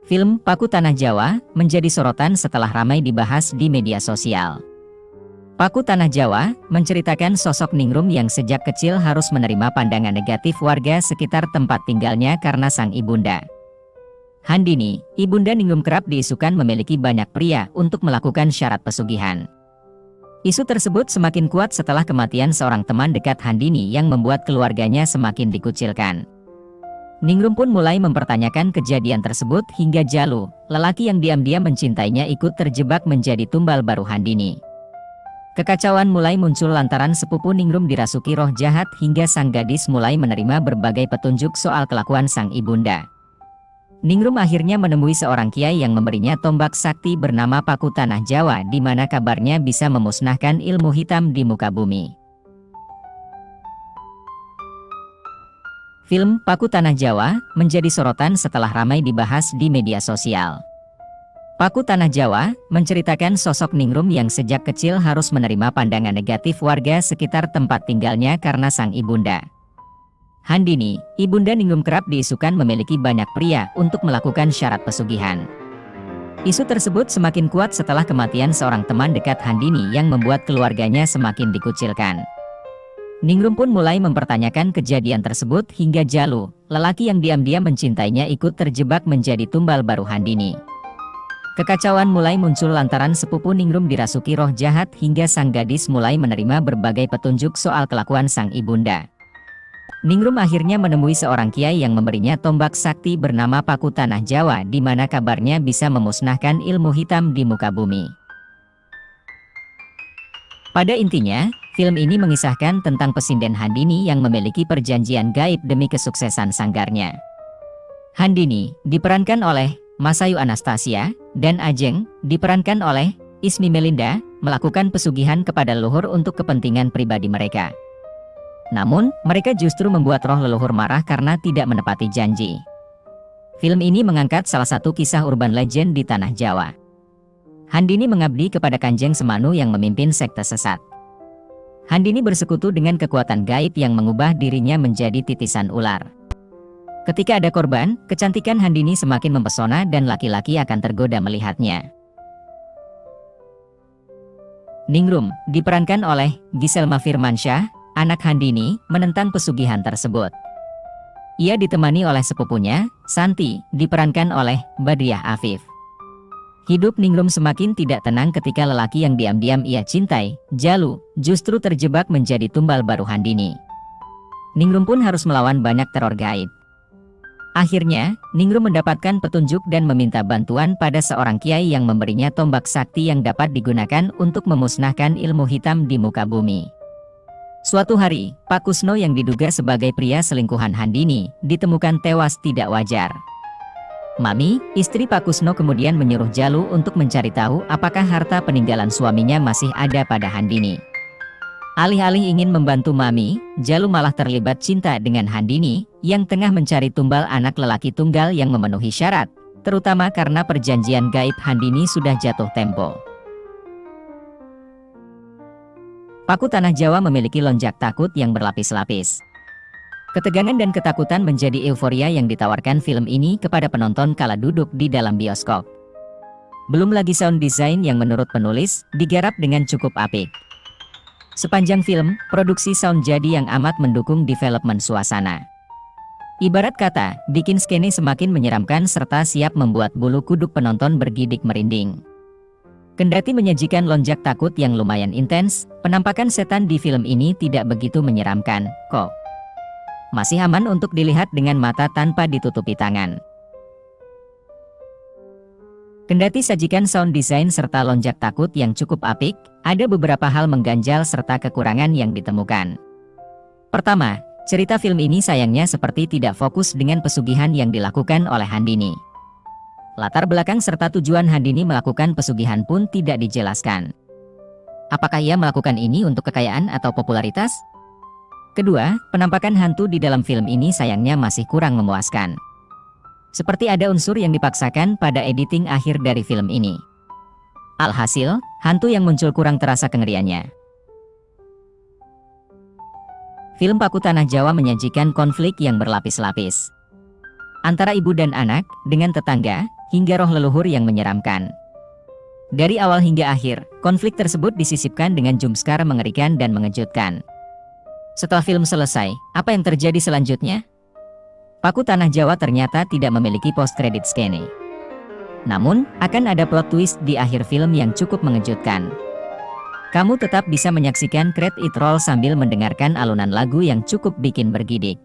Film Paku Tanah Jawa menjadi sorotan setelah ramai dibahas di media sosial. Paku Tanah Jawa menceritakan sosok Ningrum yang sejak kecil harus menerima pandangan negatif warga sekitar tempat tinggalnya karena sang ibunda. Handini, ibunda Ningrum kerap diisukan memiliki banyak pria untuk melakukan syarat pesugihan. Isu tersebut semakin kuat setelah kematian seorang teman dekat Handini yang membuat keluarganya semakin dikucilkan. Ningrum pun mulai mempertanyakan kejadian tersebut hingga Jalu, lelaki yang diam-diam mencintainya, ikut terjebak menjadi tumbal baru Handini. Kekacauan mulai muncul lantaran sepupu Ningrum dirasuki roh jahat hingga sang gadis mulai menerima berbagai petunjuk soal kelakuan sang ibunda. Ningrum akhirnya menemui seorang kiai yang memberinya tombak sakti bernama Paku Tanah Jawa, di mana kabarnya bisa memusnahkan ilmu hitam di muka bumi. Film Paku Tanah Jawa menjadi sorotan setelah ramai dibahas di media sosial. Paku Tanah Jawa menceritakan sosok Ningrum yang sejak kecil harus menerima pandangan negatif warga sekitar tempat tinggalnya karena sang ibunda. Handini, ibunda Ningrum kerap diisukan memiliki banyak pria untuk melakukan syarat pesugihan. Isu tersebut semakin kuat setelah kematian seorang teman dekat Handini yang membuat keluarganya semakin dikucilkan. Ningrum pun mulai mempertanyakan kejadian tersebut hingga Jalu, lelaki yang diam-diam mencintainya, ikut terjebak menjadi tumbal baru Handini. Kekacauan mulai muncul lantaran sepupu Ningrum dirasuki roh jahat hingga sang gadis mulai menerima berbagai petunjuk soal kelakuan sang ibunda. Ningrum akhirnya menemui seorang kiai yang memberinya tombak sakti bernama Paku Tanah Jawa, di mana kabarnya bisa memusnahkan ilmu hitam di muka bumi. Pada intinya, film ini mengisahkan tentang pesinden Handini yang memiliki perjanjian gaib demi kesuksesan sanggarnya. Handini diperankan oleh Masayu Anastasia, dan Ajeng diperankan oleh Ismi Melinda, melakukan pesugihan kepada leluhur untuk kepentingan pribadi mereka. Namun, mereka justru membuat roh leluhur marah karena tidak menepati janji. Film ini mengangkat salah satu kisah urban legend di tanah Jawa. Handini mengabdi kepada Kanjeng Semanu yang memimpin sekte sesat. Handini bersekutu dengan kekuatan gaib yang mengubah dirinya menjadi titisan ular. Ketika ada korban, kecantikan Handini semakin mempesona dan laki-laki akan tergoda melihatnya. Ningrum diperankan oleh Giselma Firmansyah, anak Handini, menentang pesugihan tersebut. Ia ditemani oleh sepupunya, Santi, diperankan oleh Badriah Afif. Hidup Ningrum semakin tidak tenang ketika lelaki yang diam-diam ia cintai, Jalu, justru terjebak menjadi tumbal baru Handini. Ningrum pun harus melawan banyak teror gaib. Akhirnya, Ningrum mendapatkan petunjuk dan meminta bantuan pada seorang kiai yang memberinya tombak sakti yang dapat digunakan untuk memusnahkan ilmu hitam di muka bumi. Suatu hari, Pak Kusno yang diduga sebagai pria selingkuhan Handini, ditemukan tewas tidak wajar. Mami, istri Pak Kusno, kemudian menyuruh Jalu untuk mencari tahu apakah harta peninggalan suaminya masih ada pada Handini. Alih-alih ingin membantu Mami, Jalu malah terlibat cinta dengan Handini, yang tengah mencari tumbal anak lelaki tunggal yang memenuhi syarat, terutama karena perjanjian gaib Handini sudah jatuh tempo. Paku Tanah Jawa memiliki lonjak takut yang berlapis-lapis. Ketegangan dan ketakutan menjadi euforia yang ditawarkan film ini kepada penonton kala duduk di dalam bioskop. Belum lagi sound design yang menurut penulis, digarap dengan cukup apik. Sepanjang film, produksi sound jadi yang amat mendukung development suasana. Ibarat kata, bikin skene semakin menyeramkan serta siap membuat bulu kuduk penonton bergidik merinding. Kendati menyajikan lonjak takut yang lumayan intens, penampakan setan di film ini tidak begitu menyeramkan, kok. Masih aman untuk dilihat dengan mata tanpa ditutupi tangan. Kendati sajikan sound design serta lonjak takut yang cukup apik, ada beberapa hal mengganjal serta kekurangan yang ditemukan. Pertama, cerita film ini sayangnya seperti tidak fokus dengan pesugihan yang dilakukan oleh Handini. Latar belakang serta tujuan Handini melakukan pesugihan pun tidak dijelaskan. Apakah ia melakukan ini untuk kekayaan atau popularitas? Kedua, penampakan hantu di dalam film ini sayangnya masih kurang memuaskan. Seperti ada unsur yang dipaksakan pada editing akhir dari film ini. Alhasil, hantu yang muncul kurang terasa kengeriannya. Film Paku Tanah Jawa menyajikan konflik yang berlapis-lapis. antara ibu dan anak, dengan tetangga, hingga roh leluhur yang menyeramkan. Dari awal hingga akhir, konflik tersebut disisipkan dengan jumpscare mengerikan dan mengejutkan. Setelah film selesai, apa yang terjadi selanjutnya? Paku Tanah Jawa ternyata tidak memiliki post-credit scene. Namun, akan ada plot twist di akhir film yang cukup mengejutkan. Kamu tetap bisa menyaksikan credit roll sambil mendengarkan alunan lagu yang cukup bikin bergidik.